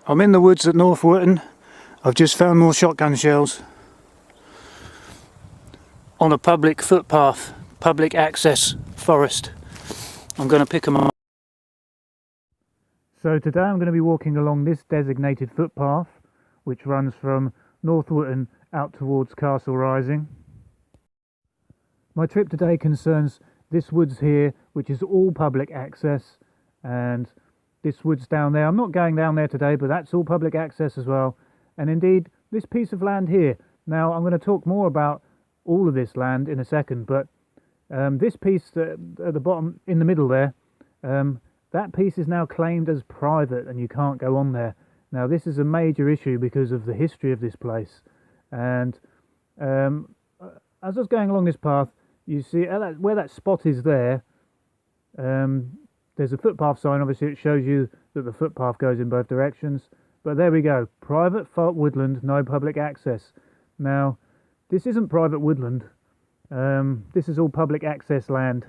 I'm in the woods at North Wootton. I've just found more shotgun shells on a public footpath, public access forest. I'm going to pick them up. So today I'm going to be walking along this designated footpath which runs from North Wootton out towards Castle Rising. My trip today concerns this woods here, which is all public access, and this woods down there. I'm not going down there today, but that's all public access as well. And indeed, this piece of land here. Now, I'm going to talk more about all of this land in a second, but this piece at the bottom, in the middle there, that piece is now claimed as private and you can't go on there. Now, this is a major issue because of the history of this place. And as I was going along this path, you see where that spot is there, there's a footpath sign. Obviously it shows you that the footpath goes in both directions, but there we go, private woodland, no public access. Now this isn't private woodland, this is all public access land,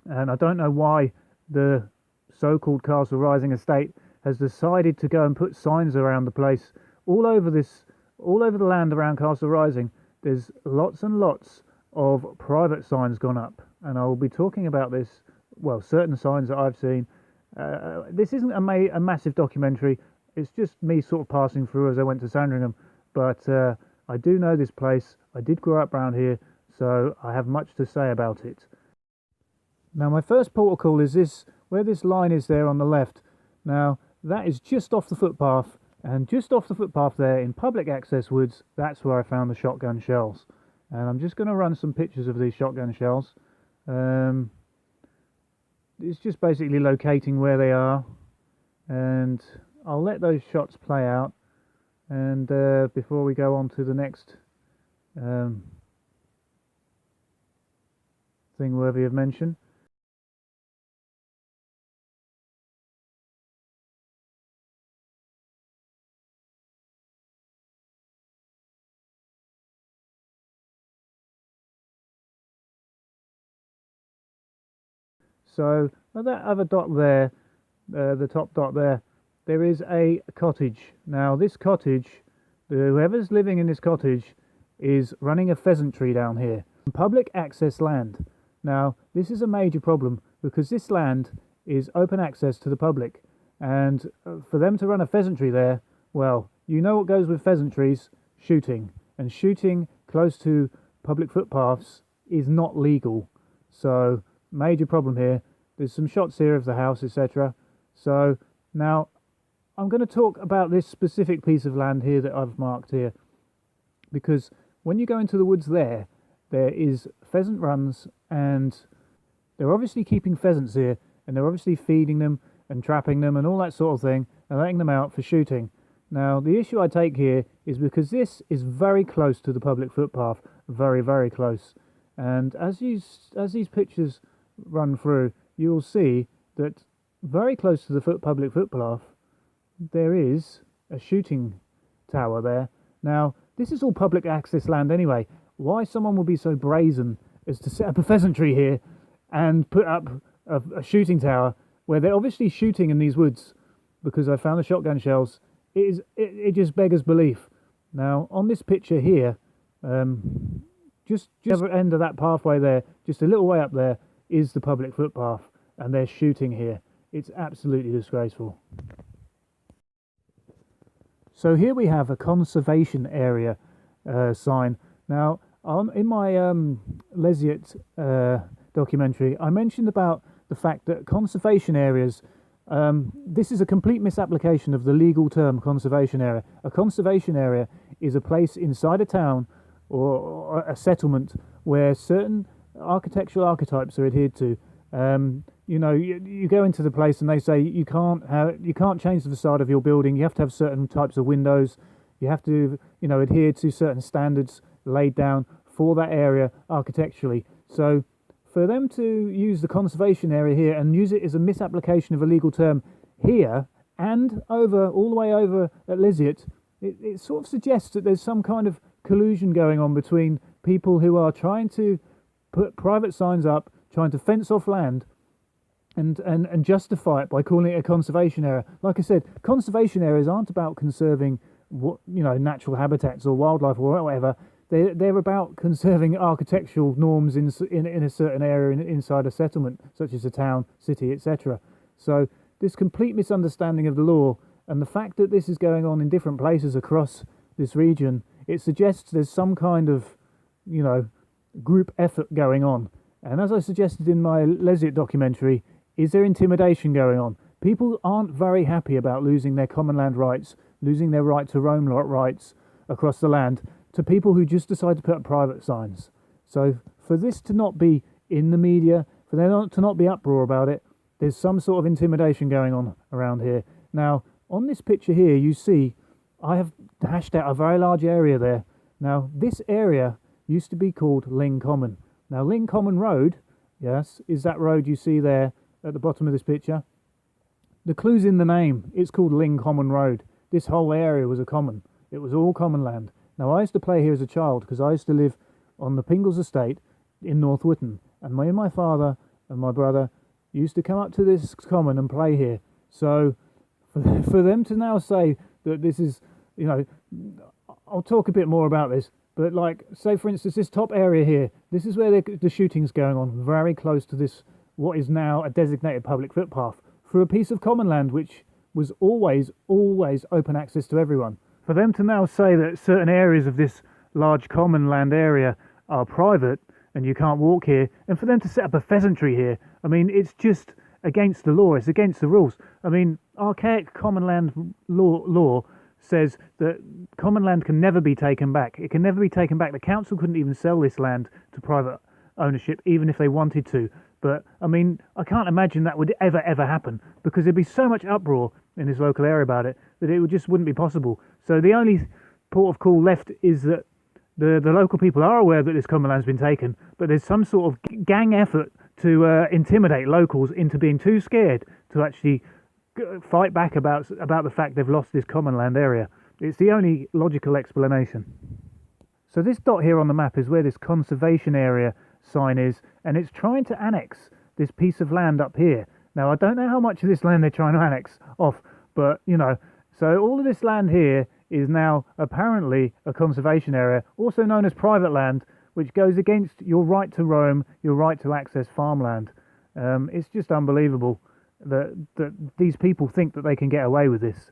and I don't know why the so-called Castle Rising estate has decided to go and put signs around the place. All over the land around Castle Rising there's lots and lots of private signs gone up, and I will be talking about this. Well, certain signs that I've seen. This isn't a massive documentary. It's just me sort of passing through as I went to Sandringham. But I do know this place. I did grow up around here, so I have much to say about it. Now, my first port of call is this, where this line is there on the left. Now, that is just off the footpath, and just off the footpath there in public access woods, that's where I found the shotgun shells. And I'm just going to run some pictures of these shotgun shells. It's just basically locating where they are, and I'll let those shots play out, and before we go on to the next thing worthy of mention. So that other dot there, the top dot there, there is a cottage. Now this cottage, whoever's living in this cottage is running a pheasantry down here. Public access land. Now this is a major problem because this land is open access to the public, and for them to run a pheasantry there, well, you know what goes with pheasantries: shooting. And shooting close to public footpaths is not legal. So major problem here. There's some shots here of the house, etc. So now I'm going to talk about this specific piece of land here that I've marked here, because when you go into the woods there is pheasant runs, and they're obviously keeping pheasants here, and they're obviously feeding them and trapping them and all that sort of thing and letting them out for shooting. Now the issue I take here is because this is very close to the public footpath, very, very close, and as these pictures run through, you will see that very close to the public footpath there is a shooting tower there. Now this is all public access land anyway. Why someone will be so brazen as to set up a pheasantry here and put up a shooting tower where they're obviously shooting in these woods, because I found the shotgun shells, it just beggars belief. Now on this picture here, just the other end of that pathway there, just a little way up there, is the public footpath, and they're shooting here. It's absolutely disgraceful. So here we have a conservation area sign. Now in my Leziate documentary, I mentioned about the fact that conservation areas, this is a complete misapplication of the legal term conservation area. A conservation area is a place inside a town or a settlement where certain architectural archetypes are adhered to. You know, you go into the place and they say you can't change the facade of your building. You have to have certain types of windows. You have to, you know, adhere to certain standards laid down for that area architecturally. So for them to use the conservation area here and use it as a misapplication of a legal term here and all the way over at Leziate, it sort of suggests that there's some kind of collusion going on between people who are trying to put private signs up, trying to fence off land, and justify it by calling it a conservation area. Like I said, conservation areas aren't about conserving natural habitats or wildlife or whatever. They're about conserving architectural norms in a certain area inside a settlement, such as a town, city, etc. So this complete misunderstanding of the law and the fact that this is going on in different places across this region, it suggests there's some kind of group effort going on. And as I suggested in my Leziate documentary, is there intimidation going on? People aren't very happy about losing their common land rights, losing their right to roam rights across the land to people who just decide to put up private signs. So for this to not be in the media, for there to not be uproar about it, there's some sort of intimidation going on around here. Now, on this picture here, you see I have hashed out a very large area there. Now, this area used to be called Ling Common. Now, Ling Common Road, yes, is that road you see there at the bottom of this picture. The clue's in the name. It's called Ling Common Road. This whole area was a common. It was all common land. Now, I used to play here as a child because I used to live on the Pingles estate in North Witton. And my father and my brother used to come up to this common and play here. So for them to now say that this is, I'll talk a bit more about this. But like, say for instance, this top area here, this is where the shooting's going on, very close to this, what is now a designated public footpath, for a piece of common land which was always open access to everyone. For them to now say that certain areas of this large common land area are private and you can't walk here, and for them to set up a pheasantry here, I mean, it's just against the law, it's against the rules. I mean, archaic common land law says that common land can never be taken back. It can never be taken back. The council couldn't even sell this land to private ownership, even if they wanted to. But, I mean, I can't imagine that would ever happen, because there'd be so much uproar in this local area about it that it just wouldn't be possible. So the only port of call left is that the local people are aware that this common land's been taken, but there's some sort of gang effort to intimidate locals into being too scared to actually fight back about the fact they've lost this common land area. It's the only logical explanation. So this dot here on the map is where this conservation area sign is, and it's trying to annex this piece of land up here. Now, I don't know how much of this land they're trying to annex off, but so all of this land here is now apparently a conservation area, also known as private land, which goes against your right to roam, your right to access farmland. It's just unbelievable that these people think that they can get away with this.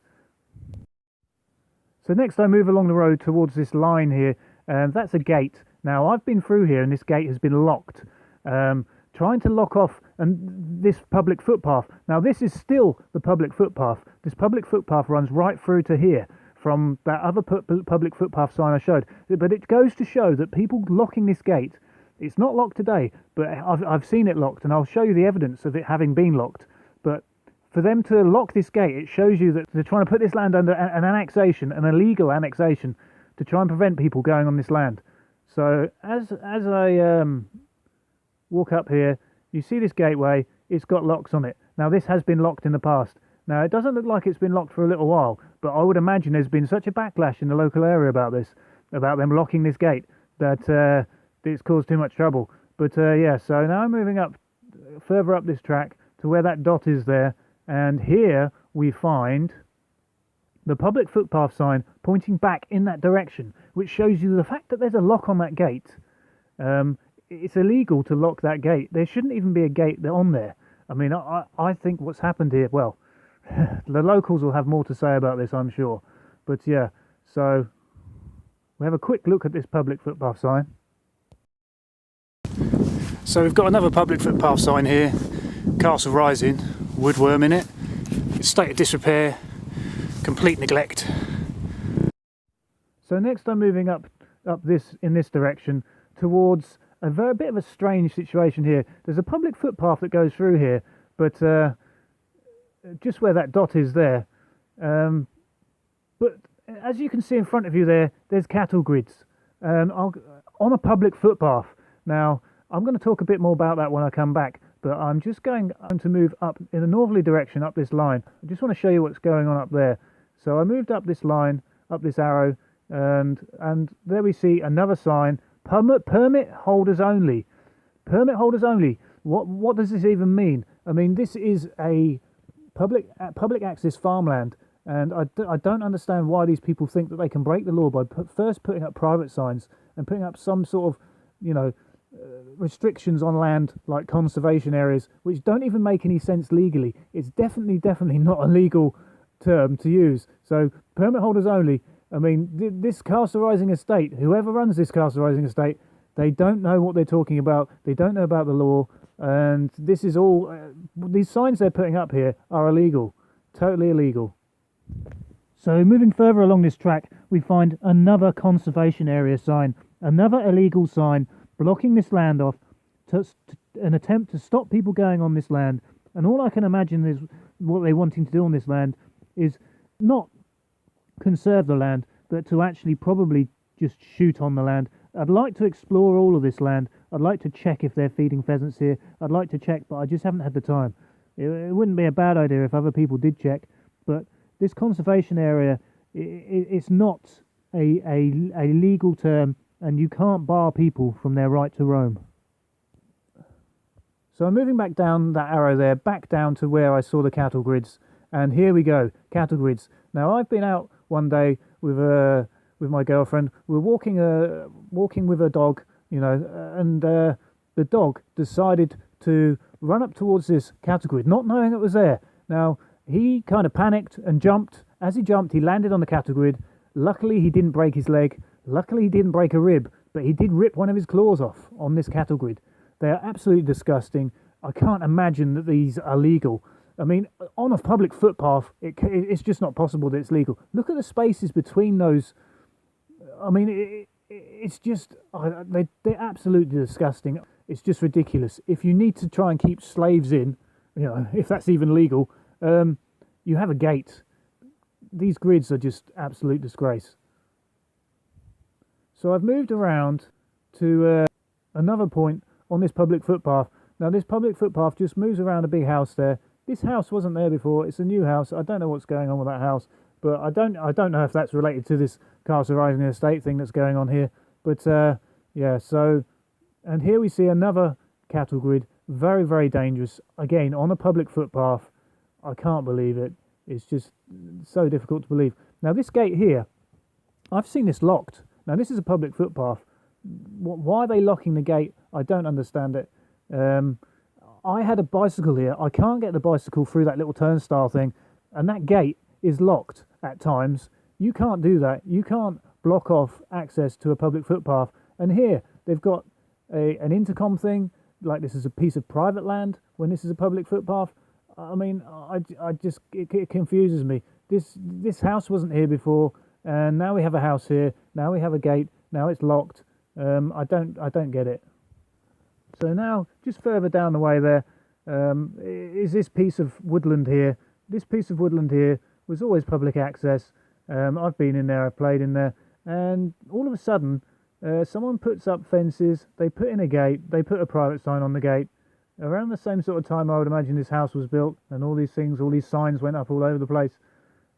So next I move along the road towards this line here, and that's a gate. Now, I've been through here and this gate has been locked, trying to lock off this public footpath. Now, this is still the public footpath. This public footpath runs right through to here from that other public footpath sign I showed. But it goes to show that people locking this gate, it's not locked today, but I've seen it locked, and I'll show you the evidence of it having been locked. But for them to lock this gate, it shows you that they're trying to put this land under an annexation, an illegal annexation, to try and prevent people going on this land. So as I walk up here, you see this gateway, it's got locks on it. Now, this has been locked in the past. Now, it doesn't look like it's been locked for a little while, but I would imagine there's been such a backlash in the local area about this, about them locking this gate, that it's caused too much trouble. But yeah, so now I'm moving up, further up this track to where that dot is there, and here we find the public footpath sign pointing back in that direction, which shows you the fact that there's a lock on that gate. It's illegal to lock that gate. There shouldn't even be a gate on there. I mean, I think what's happened here, well, the locals will have more to say about this, I'm sure. But yeah, so we have a quick look at this public footpath sign. So we've got another public footpath sign here, Castle Rising, woodworm in it. It's state of disrepair, complete neglect. So next I'm moving up this in this direction towards a bit of a strange situation here. There's a public footpath that goes through here, but just where that dot is there. But as you can see in front of you there's cattle grids on a public footpath. Now, I'm going to talk a bit more about that when I come back, but I'm just going to move up in a northerly direction up this line. I just want to show you what's going on up there. So I moved up this line, up this arrow, and there we see another sign, permit holders only. Permit holders only. What does this even mean? I mean, this is a public access farmland, and I don't understand why these people think that they can break the law by first putting up private signs and putting up some sort of, you know, restrictions on land like conservation areas, which don't even make any sense legally. It's definitely not a legal term to use. So permit holders only. I mean, this castle rising estate, whoever runs this castle rising estate, they don't know what they're talking about. They don't know about the law, and this is all. These signs they're putting up here are illegal, totally illegal. So moving further along this track, we find another conservation area sign, another illegal sign blocking this land off, to an attempt to stop people going on this land. And all I can imagine is what they're wanting to do on this land is not conserve the land, but to actually probably just shoot on the land. I'd like to explore all of this land. I'd like to check if they're feeding pheasants here. I'd like to check, but I just haven't had the time. It wouldn't be a bad idea if other people did check, but this conservation area, it's not a legal term, and you can't bar people from their right to roam. So I'm moving back down that arrow there, back down to where I saw the cattle grids, and here we go, cattle grids. Now I've been out one day with my girlfriend. We're walking with a dog, you know, and the dog decided to run up towards this cattle grid, not knowing it was there. Now he kind of panicked and jumped. As he jumped, he landed on the cattle grid. Luckily, he didn't break his leg. Luckily, he didn't break a rib, but he did rip one of his claws off on this cattle grid. They are absolutely disgusting. I can't imagine that these are legal. I mean, on a public footpath, it's just not possible that it's legal. Look at the spaces between those. I mean, it's just, they're absolutely disgusting. It's just ridiculous. If you need to try and keep slaves in, you know, if that's even legal, you have a gate. These grids are just absolute disgrace. So I've moved around to another point on this public footpath. Now this public footpath just moves around a big house there. This house wasn't there before. It's a new house. I don't know what's going on with that house, but I don't know if that's related to this castle rising estate thing that's going on here. But yeah, so, and here we see another cattle grid, very, very dangerous. Again, on a public footpath. I can't believe it. It's just so difficult to believe. Now this gate here, I've seen this locked. Now this is a public footpath. Why are they locking the gate? I don't understand it. I had a bicycle here. I can't get the bicycle through that little turnstile thing, and that gate is locked at times. You can't do that. You can't block off access to a public footpath. And here they've got an intercom thing, like this is a piece of private land when this is a public footpath. I mean, I just it confuses me. This house wasn't here before, and now we have a house here. Now we have a gate. Now it's locked. I don't get it. So now, just further down the way there, is this piece of woodland here. This piece of woodland here was always public access. I've been in there, I've played in there, and all of a sudden, someone puts up fences, they put in a gate, they put a private sign on the gate. Around the same sort of time I would imagine this house was built, and all these things, all these signs went up all over the place.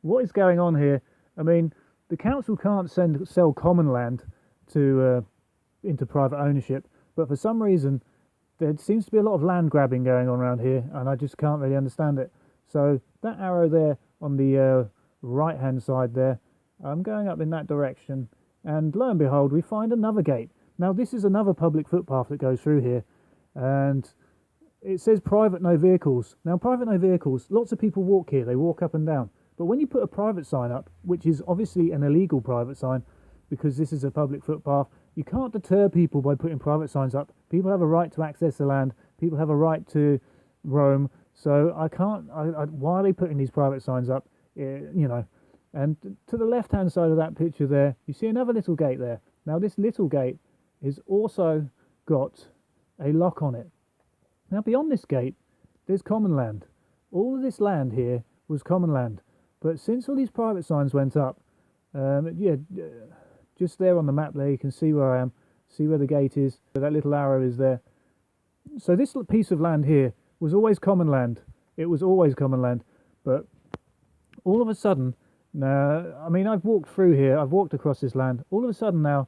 What is going on here? I mean, the council can't sell common land to into private ownership, but for some reason there seems to be a lot of land grabbing going on around here, and I just can't really understand it. So that arrow there on the right hand side there, I'm going up in that direction, and lo and behold we find another gate. Now this is another public footpath that goes through here, and it says private no vehicles. Now private no vehicles, lots of people walk here, they walk up and down, but when you put a private sign up, which is obviously an illegal private sign because this is a public footpath, you can't deter people by putting private signs up. People have a right to access the land. People have a right to roam. So I can't. Why are they putting these private signs up? You know. And to the left-hand side of that picture there, you see another little gate there. Now this little gate has also got a lock on it. Now beyond this gate, there's common land. All of this land here was common land, but since all these private signs went up, just there on the map there, you can see where I am, see where the gate is, that little arrow is there. So this piece of land here was always common land. It was always common land, but all of a sudden, now, I mean, I've walked through here, I've walked across this land, all of a sudden now,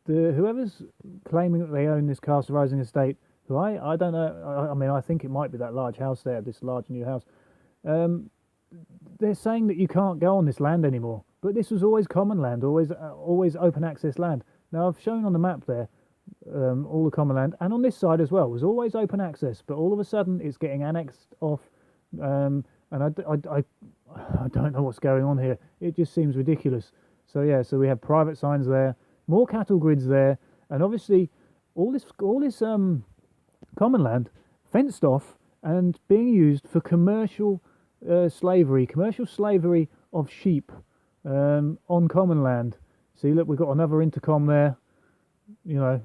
whoever's claiming that they own this castle rising estate, right? I don't know. I mean, I think it might be that large house there, this large new house. Um, they're saying that you can't go on this land anymore, but this was always common land, always open access land. Now I've shown on the map there all the common land, and on this side as well was always open access, but all of a sudden it's getting annexed off, and I don't know what's going on here. It just seems ridiculous. So yeah, so we have private signs there, more cattle grids there, and obviously all this common land fenced off and being used for commercial commercial slavery of sheep on common land. See, look, we've got another intercom there. You know,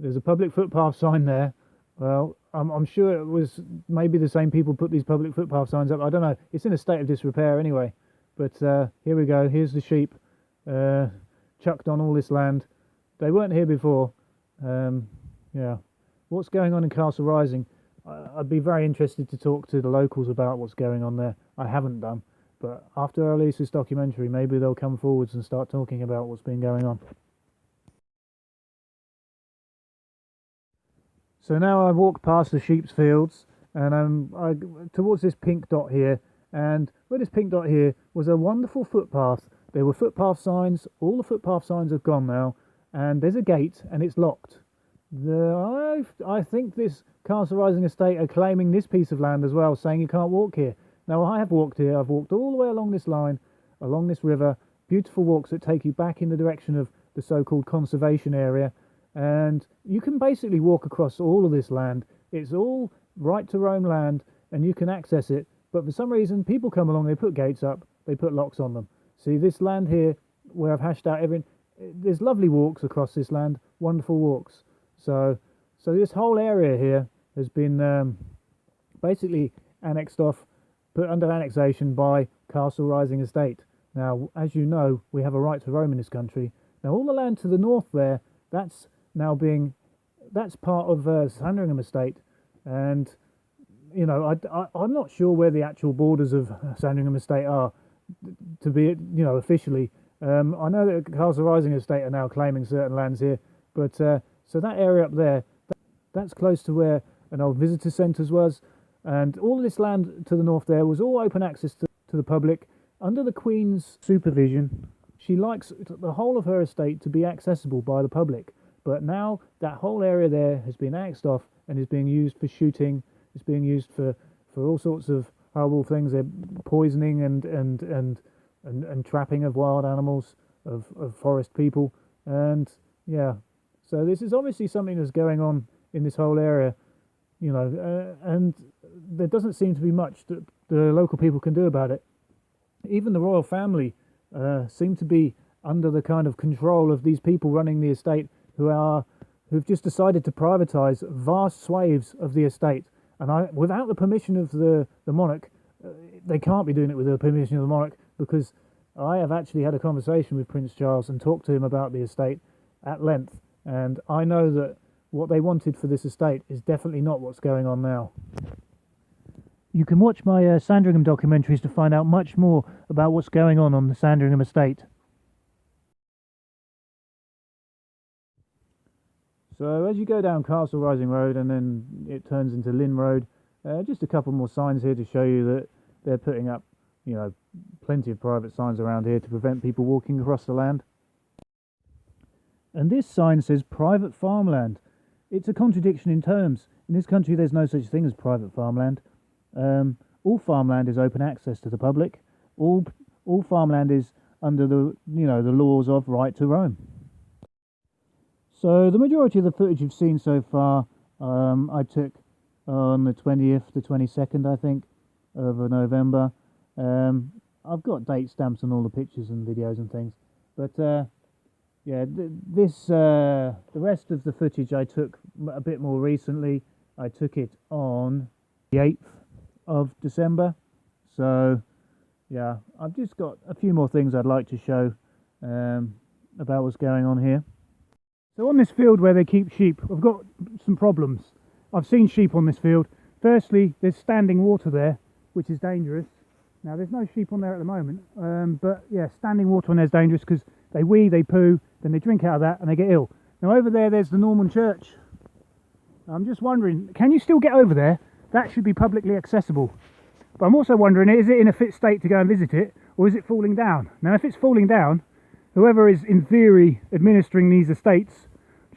there's a public footpath sign there. Well, I'm sure it was maybe the same people put these public footpath signs up. I don't know. It's in a state of disrepair anyway. But here we go. Here's the sheep chucked on all this land. They weren't here before. Yeah. What's going on in Castle Rising? I'd be very interested to talk to the locals about what's going on there. I haven't done. But after I release this documentary, maybe they'll come forwards and start talking about what's been going on. So now I walk past the sheep's fields, and I'm towards this pink dot here, and where this pink dot here was a wonderful footpath. There were footpath signs. All the footpath signs have gone now, and there's a gate, and it's locked. I think this Castle Rising estate are claiming this piece of land as well, saying you can't walk here. Now I have walked here. I've walked all the way along this line, along this river. Beautiful walks that take you back in the direction of the so-called conservation area. And you can basically walk across all of this land. It's all right to roam land, and you can access it. But for some reason, people come along, they put gates up, they put locks on them. See, this land here, where I've hashed out there's lovely walks across this land, wonderful walks. So this whole area here has been basically annexed off, put under annexation by Castle Rising Estate. Now, as you know, we have a right to roam in this country. Now, all the land to the north there, that's part of Sandringham Estate, and you know, I'm not sure where the actual borders of Sandringham Estate are to be, you know, officially. I know that Castle Rising Estate are now claiming certain lands here, but so that area up there, that's close to where an old visitor centres was, and all of this land to the north there was all open access to the public under the Queen's supervision. She likes the whole of her estate to be accessible by the public. But now that whole area there has been annexed off and is being used for shooting. It's being used for all sorts of horrible things. They're poisoning and trapping of wild animals, of forest people. And yeah, so this is obviously something that's going on in this whole area, you know, and there doesn't seem to be much that the local people can do about it. Even the royal family seem to be under the kind of control of these people running the estate, who've just decided to privatise vast swathes of the estate, and without the permission of the monarch. They can't be doing it with the permission of the monarch, because I have actually had a conversation with Prince Charles and talked to him about the estate at length, and I know that what they wanted for this estate is definitely not what's going on now. You can watch my Sandringham documentaries to find out much more about what's going on the Sandringham estate. So as you go down Castle Rising Road, and then it turns into Lynn Road, just a couple more signs here to show you that they're putting up, you know, plenty of private signs around here to prevent people walking across the land. And this sign says private farmland. It's a contradiction in terms. In this country there's no such thing as private farmland. All farmland is open access to the public. All farmland is under the laws of right to roam. So the majority of the footage you've seen so far, I took on the 20th to 22nd, I think, of November. I've got date stamps on all the pictures and videos and things, but yeah, the rest of the footage I took a bit more recently. I took it on the 8th of December. So yeah, I've just got a few more things I'd like to show about what's going on here. So on this field where they keep sheep, I've got some problems. I've seen sheep on this field. Firstly, there's standing water there, which is dangerous. Now there's no sheep on there at the moment, but yeah, standing water on there is dangerous because they wee, they poo, then they drink out of that and they get ill. Now over there's the Norman church. I'm just wondering, can you still get over there? That should be publicly accessible. But I'm also wondering, is it in a fit state to go and visit it, or is it falling down? Now, if it's falling down, whoever is in theory administering these estates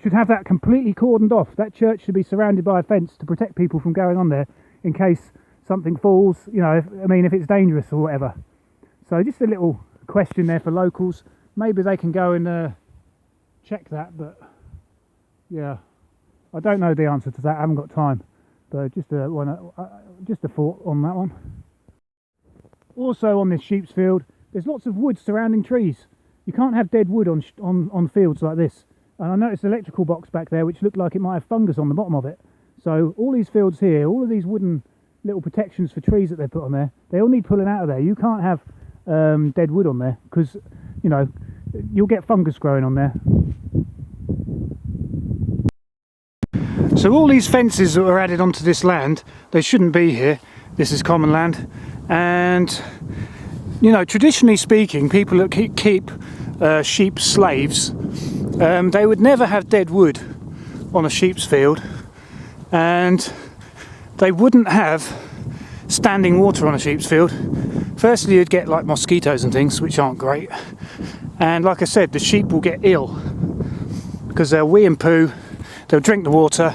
should have that completely cordoned off. That church should be surrounded by a fence to protect people from going on there in case something falls, you know, if it's dangerous or whatever. So just a little question there for locals. Maybe they can go and check that, but yeah, I don't know the answer to that. I haven't got time. But just a thought on that one. Also on this sheep's field, there's lots of wood surrounding trees. You can't have dead wood on fields like this. And I noticed an electrical box back there which looked like it might have fungus on the bottom of it. So all these fields here, all of these wooden little protections for trees that they put on there, they all need pulling out of there. You can't have dead wood on there because, you know, you'll get fungus growing on there. So all these fences that were added onto this land, they shouldn't be here. This is common land. And, you know, traditionally speaking, people that keep sheep slaves, they would never have dead wood on a sheep's field, and they wouldn't have standing water on a sheep's field. Firstly, you'd get like mosquitoes and things, which aren't great, and like I said, the sheep will get ill because they'll wee and poo, they'll drink the water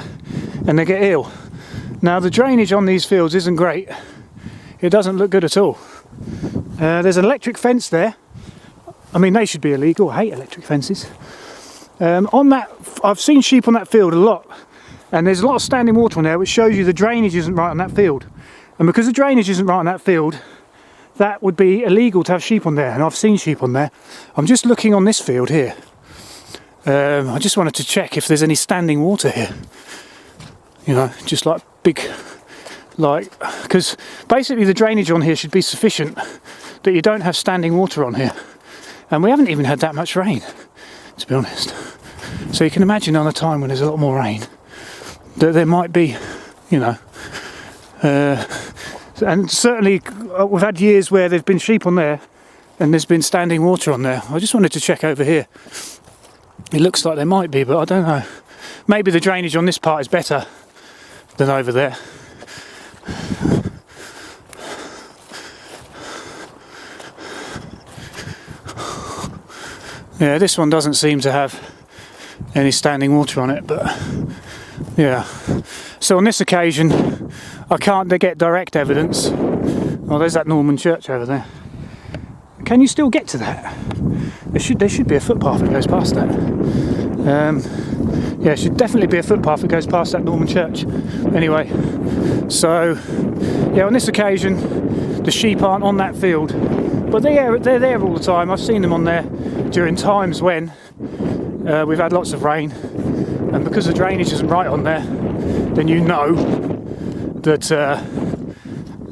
and they get ill. Now the drainage on these fields isn't great. It doesn't look good at all. There's an electric fence there. I mean, they should be illegal. I hate electric fences. On that, I've seen sheep on that field a lot, and there's a lot of standing water on there, which shows you the drainage isn't right on that field. And because the drainage isn't right on that field, that would be illegal to have sheep on there, and I've seen sheep on there. I'm just looking on this field here. I just wanted to check if there's any standing water here. You know, just like big, like, because basically the drainage on here should be sufficient that you don't have standing water on here. And we haven't even had that much rain, to be honest. So you can imagine on a time when there's a lot more rain, that there might be, you know, and certainly we've had years where there's been sheep on there and there's been standing water on there. I just wanted to check over here. It looks like there might be, but I don't know. Maybe the drainage on this part is better than over there. Yeah, this one doesn't seem to have any standing water on it, but yeah. So on this occasion, I can't get direct evidence. Oh, there's that Norman church over there. Can you still get to that? There should be a footpath that goes past that. Yeah, there should definitely be a footpath that goes past that Norman church. Anyway, so yeah, on this occasion, the sheep aren't on that field, but they're there all the time. I've seen them on there during times when we've had lots of rain, and because the drainage isn't right on there, then you know that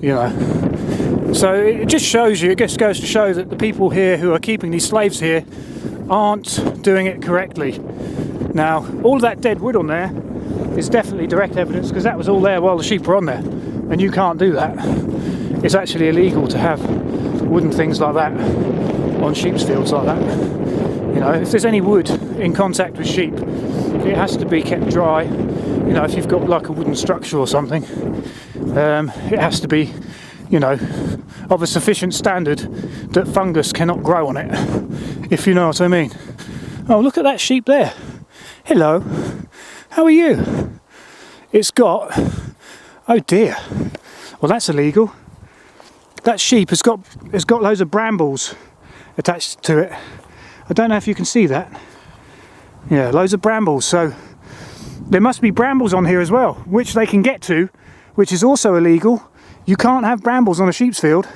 you know. So it just shows you, it just goes to show that the people here who are keeping these slaves here aren't doing it correctly. Now, all of that dead wood on there is definitely direct evidence, because that was all there while the sheep were on there, and you can't do that. It's actually illegal to have wooden things like that on sheep's fields like that. You know, if there's any wood in contact with sheep, it has to be kept dry. You know, if you've got like a wooden structure or something, it has to be, you know, of a sufficient standard that fungus cannot grow on it, if you know what I mean. Oh, look at that sheep there. Hello, how are you? It's got, oh dear, well that's illegal. That sheep has got loads of brambles attached to it. I don't know if you can see that. Yeah, loads of brambles. So there must be brambles on here as well, which they can get to, which is also illegal. You can't have brambles on a sheep's field.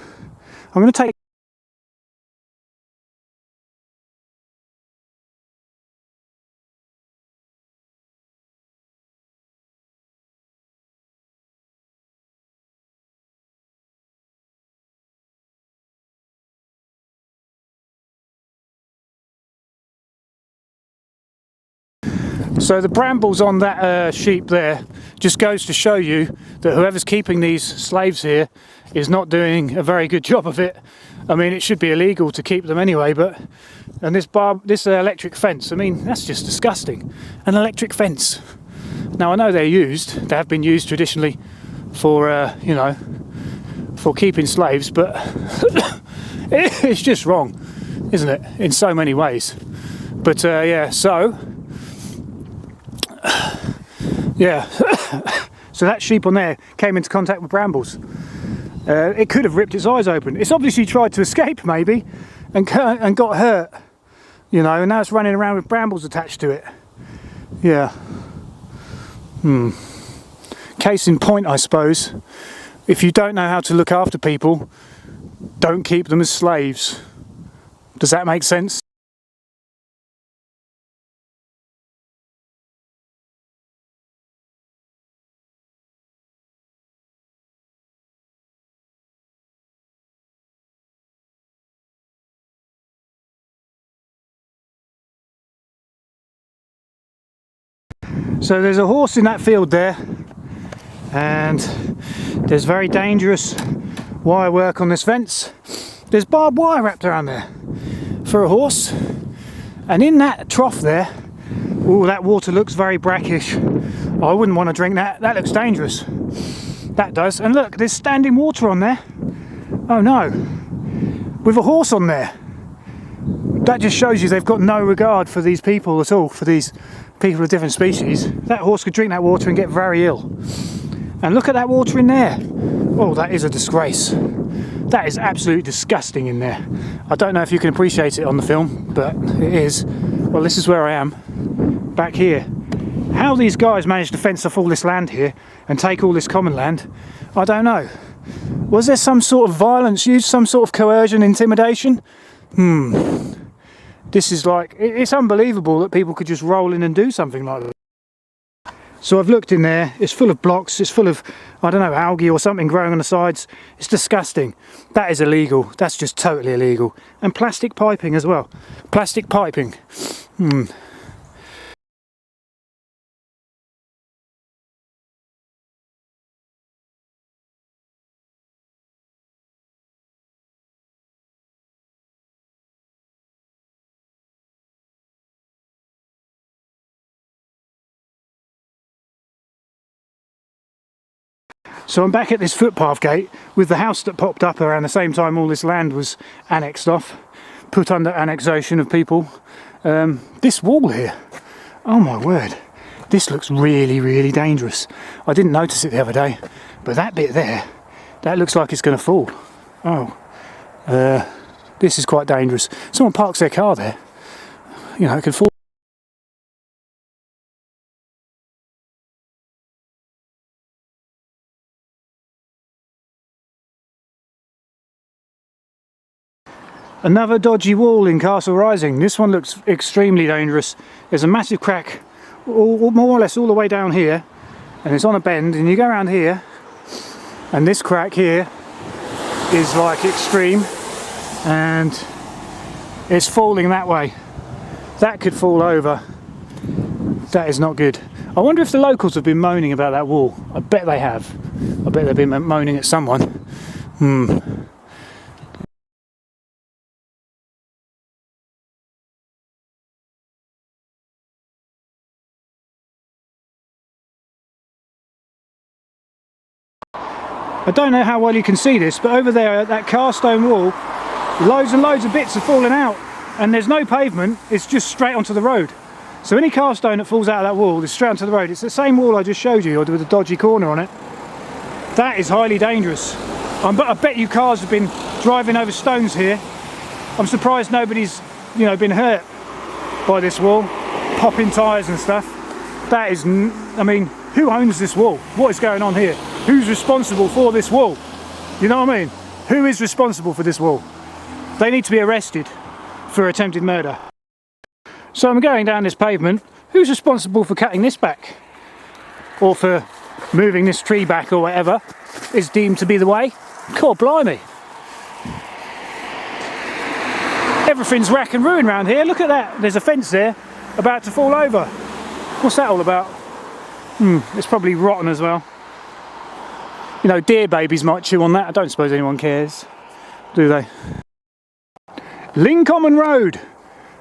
I'm going to take... So the brambles on that sheep there just goes to show you that whoever's keeping these slaves here is not doing a very good job of it. I mean, it should be illegal to keep them anyway, but... And this electric fence, I mean, that's just disgusting. An electric fence. Now I know they're used, they have been used traditionally for, you know, for keeping slaves, but it's just wrong, isn't it, in so many ways. But yeah, so yeah, so that sheep on there came into contact with brambles. It could have ripped its eyes open. It's obviously tried to escape maybe and got hurt, you know, and now it's running around with brambles attached to it. Yeah. Case in point, I suppose, if you don't know how to look after people, don't keep them as slaves. Does that make sense? So there's a horse in that field there, and there's very dangerous wire work on this fence. There's barbed wire wrapped around there for a horse, and in that trough there, oh, that water looks very brackish. I wouldn't want to drink that. That looks dangerous. That does. And look, there's standing water on there. Oh no, with a horse on there. That just shows you they've got no regard for these people at all, for these people of different species. That horse could drink that water and get very ill. And look at that water in there. Oh, that is a disgrace. That is absolutely disgusting in there. I don't know if you can appreciate it on the film, but it is. Well, this is where I am, back here. How these guys managed to fence off all this land here and take all this common land, I don't know. Was there some sort of violence used, some sort of coercion, intimidation? This is like, it's unbelievable that people could just roll in and do something like that. So I've looked in there, it's full of blocks, it's full of, I don't know, algae or something growing on the sides. It's disgusting. That is illegal. That's just totally illegal. And plastic piping as well. Plastic piping. So I'm back at this footpath gate with the house that popped up around the same time all this land was annexed off, put under annexation of people. This wall here, oh my word, this looks really, really dangerous. I didn't notice it the other day, but that bit there, that looks like it's going to fall. Oh, this is quite dangerous. Someone parks their car there, you know, it could fall. Another dodgy wall in Castle Rising. This one looks extremely dangerous. There's a massive crack more or less all the way down here, and it's on a bend, and you go around here and this crack here is like extreme, and it's falling that way. That could fall over. That is not good. I wonder if the locals have been moaning about that wall. I bet they have. I bet they've been moaning at someone. I don't know how well you can see this, but over there at that cast stone wall, loads and loads of bits are falling out, and there's no pavement, it's just straight onto the road. So any cast stone that falls out of that wall is straight onto the road. It's the same wall I just showed you, with a dodgy corner on it. That is highly dangerous. I bet you cars have been driving over stones here. I'm surprised nobody's, you know, been hurt by this wall, popping tyres and stuff. That is, I mean, who owns this wall? What is going on here? Who's responsible for this wall? You know what I mean? Who is responsible for this wall? They need to be arrested for attempted murder. So I'm going down this pavement. Who's responsible for cutting this back? Or for moving this tree back, or whatever is deemed to be the way? God blimey. Everything's rack and ruin around here. Look at that. There's a fence there about to fall over. What's that all about? It's probably rotten as well. You know, deer babies might chew on that. I don't suppose anyone cares, do they? Common Road.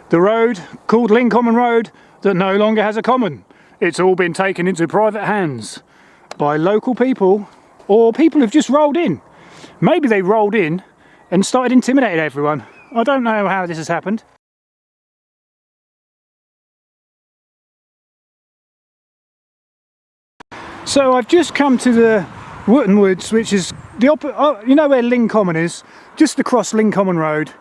The road called Common Road that no longer has a common. It's all been taken into private hands by local people, or people who've just rolled in. Maybe they rolled in and started intimidating everyone. I don't know how this has happened. So I've just come to the Wootton Woods, which is the you know where Ling Common is? Just across Ling Common Road.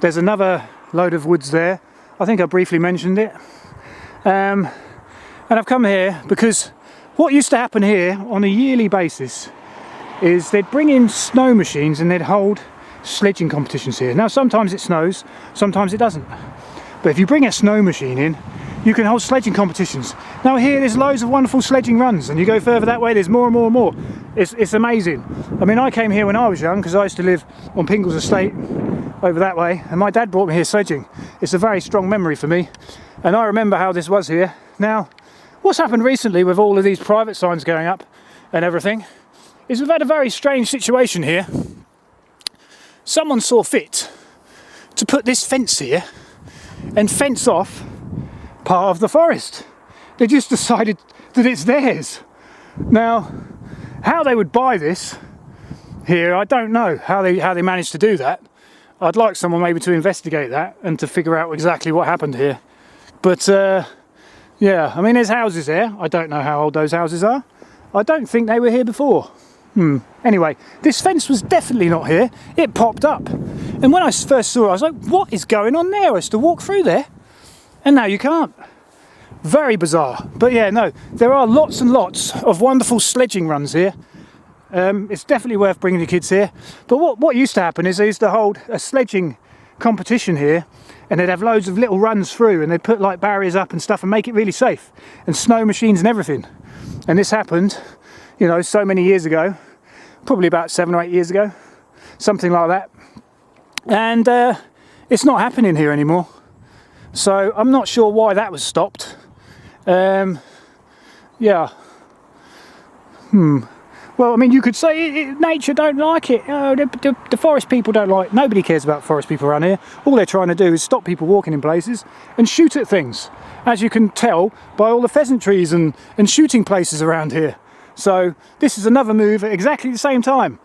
There's another load of woods there. I think I briefly mentioned it. And I've come here because what used to happen here on a yearly basis is they'd bring in snow machines and they'd hold sledging competitions here. Now sometimes it snows, sometimes it doesn't. But if you bring a snow machine in, you can hold sledging competitions. Now here there's loads of wonderful sledging runs, and you go further that way, there's more and more and more. It's amazing. I mean, I came here when I was young because I used to live on Pingle's estate over that way, and my dad brought me here sledging. It's a very strong memory for me, and I remember how this was here. Now, what's happened recently with all of these private signs going up and everything is we've had a very strange situation here. Someone saw fit to put this fence here and fence off part of the forest. They just decided that it's theirs. Now, how they would buy this here, I don't know how they managed to do that. I'd like someone maybe to investigate that and to figure out exactly what happened here. But yeah, I mean, there's houses there. I don't know how old those houses are. I don't think they were here before. Anyway, this fence was definitely not here. It popped up, and when I first saw it, I was like, what is going on there? I used to walk through there, and now you can't. Very bizarre. But yeah, no, there are lots and lots of wonderful sledging runs here. It's definitely worth bringing your kids here. But what used to happen is they used to hold a sledging competition here, and they'd have loads of little runs through, and they'd put like barriers up and stuff and make it really safe, and snow machines and everything. And this happened, you know, so many years ago, probably about 7 or 8 years ago, something like that. And it's not happening here anymore. So I'm not sure why that was stopped. Yeah. Well, I mean, you could say nature don't like it. The forest people don't like it. Nobody cares about forest people around here. All they're trying to do is stop people walking in places and shoot at things, as you can tell by all the pheasant trees and shooting places around here. So this is another move at exactly the same time.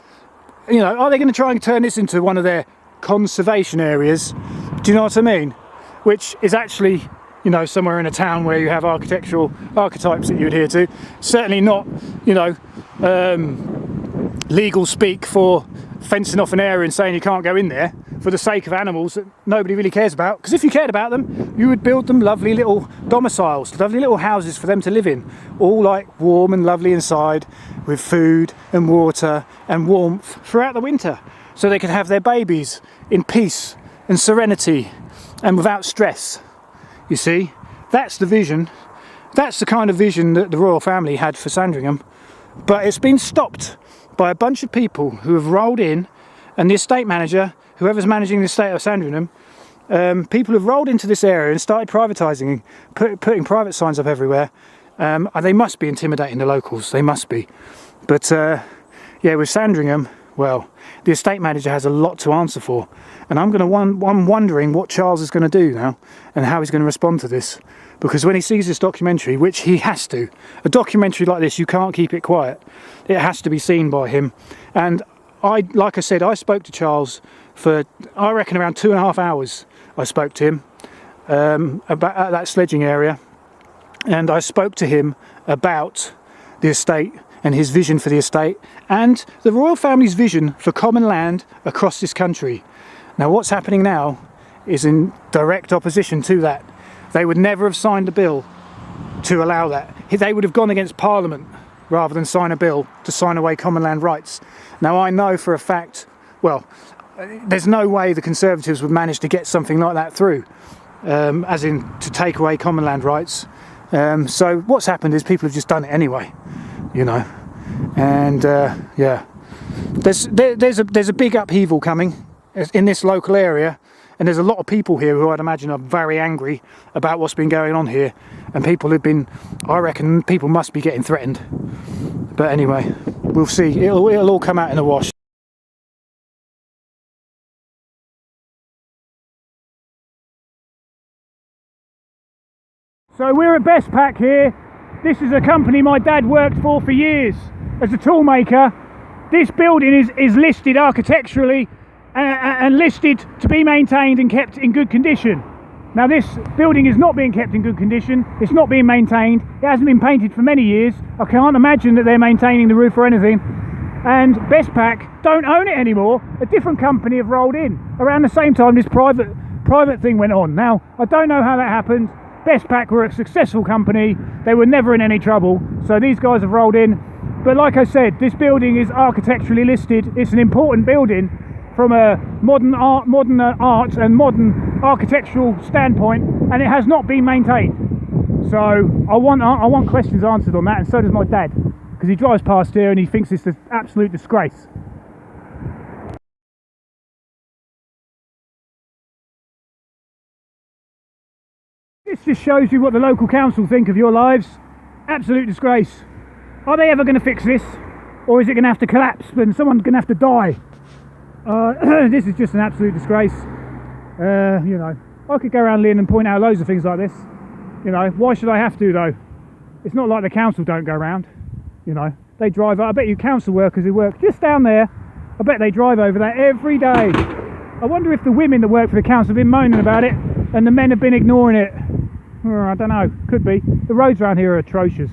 You know, are they going to try and turn this into one of their conservation areas? Do you know what I mean? Which is actually, you know, somewhere in a town where you have architectural archetypes that you adhere to. Certainly not, you know, legal speak for fencing off an area and saying you can't go in there for the sake of animals that nobody really cares about. Because if you cared about them, you would build them lovely little domiciles, lovely little houses for them to live in, all like warm and lovely inside, with food and water and warmth throughout the winter, so they can have their babies in peace and serenity and without stress. You see, that's the vision. That's the kind of vision that the royal family had for Sandringham. But it's been stopped by a bunch of people who have rolled in, and the estate manager, whoever's managing the estate of Sandringham, people have rolled into this area and started privatising, putting private signs up everywhere. And they must be intimidating the locals. They must be. But yeah, with Sandringham, well, the estate manager has a lot to answer for, and I'm wondering what Charles is going to do now and how he's going to respond to this, because when he sees this documentary, which he has to, a documentary like this, you can't keep it quiet. It has to be seen by him. And like I said, I spoke to Charles for, I reckon, around 2.5 hours. I spoke to him about at that sledging area, and I spoke to him about the estate and his vision for the estate and the royal family's vision for common land across this country. Now what's happening now is in direct opposition to that. They would never have signed a bill to allow that. They would have gone against Parliament rather than sign a bill to sign away common land rights. Now I know for a fact, well, there's no way the Conservatives would manage to get something like that through, as in to take away common land rights. So what's happened is people have just done it anyway, you know. And yeah, there's a big upheaval coming in this local area, and there's a lot of people here who I'd imagine are very angry about what's been going on here, and people have been, I reckon people must be getting threatened. But anyway, we'll see. It'll all come out in a wash. So we're at Best Pack here, This is a company my dad worked for years as a tool maker. This building is listed architecturally and listed to be maintained and kept in good condition. Now this building is not being kept in good condition, it's not being maintained, it hasn't been painted for many years. I can't imagine that they're maintaining the roof or anything. And Bestpac don't own it anymore. A different company have rolled in around the same time this private thing went on. Now I don't know how that happened. Bestpac were a successful company, they were never in any trouble, so these guys have rolled in. But like I said, this building is architecturally listed. It's an important building from a modern art and modern architectural standpoint, and it has not been maintained. So I want questions answered on that, and so does my dad, because he drives past here and he thinks it's an absolute disgrace. This just shows you what the local council think of your lives. Absolute disgrace. Are they ever going to fix this, or is it going to have to collapse and someone's going to have to die? This is just an absolute disgrace. You know, I could go around Lynn and point out loads of things like this. You know, why should I have to though? It's not like the council don't go around. You know, they drive. I bet you council workers who work just down there, I bet they drive over that every day. I wonder if the women that work for the council have been moaning about it and the men have been ignoring it. I don't know, could be. The roads around here are atrocious.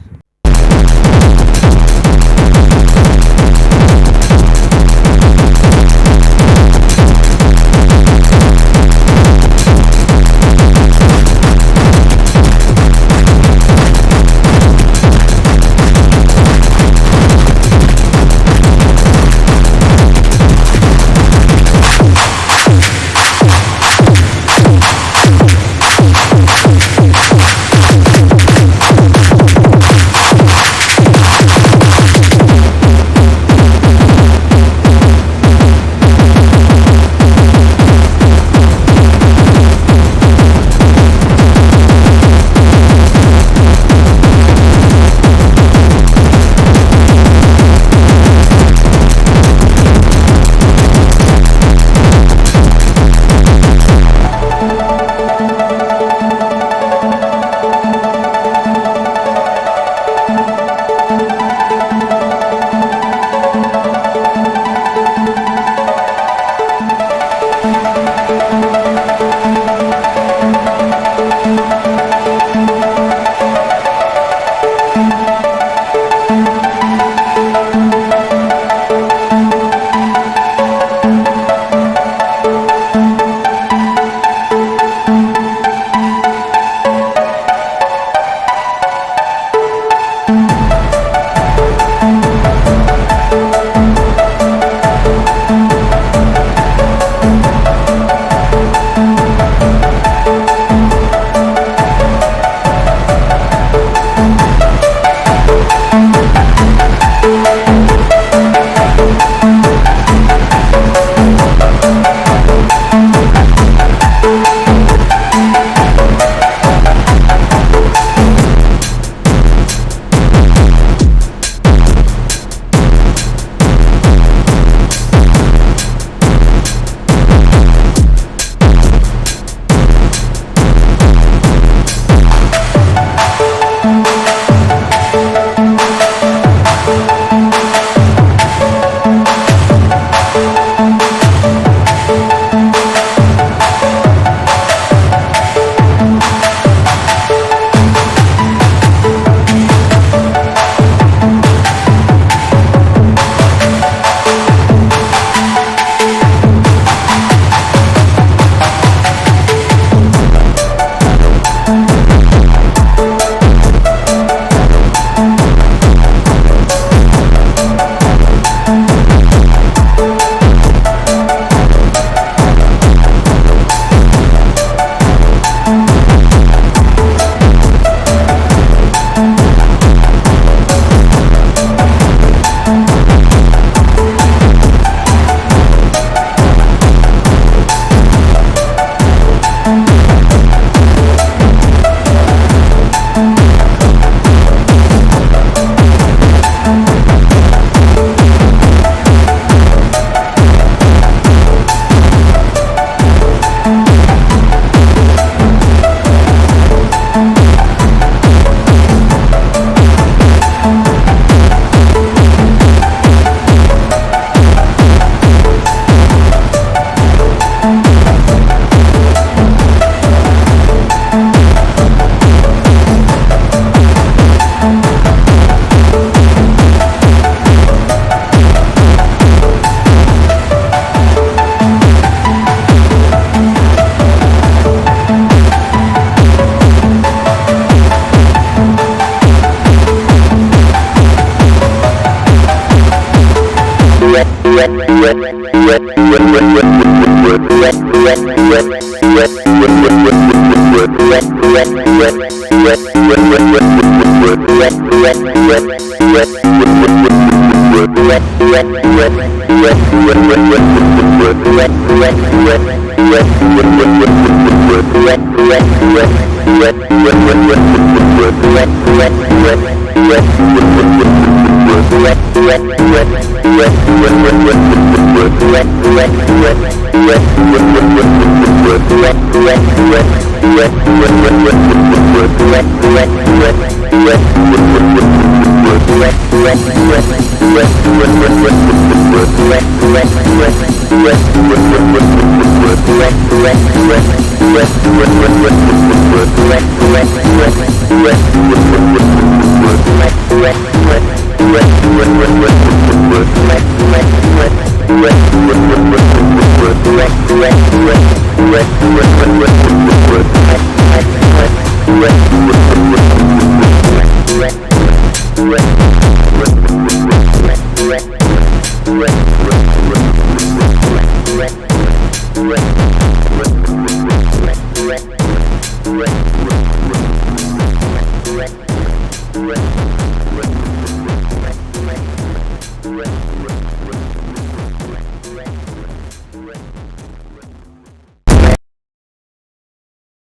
West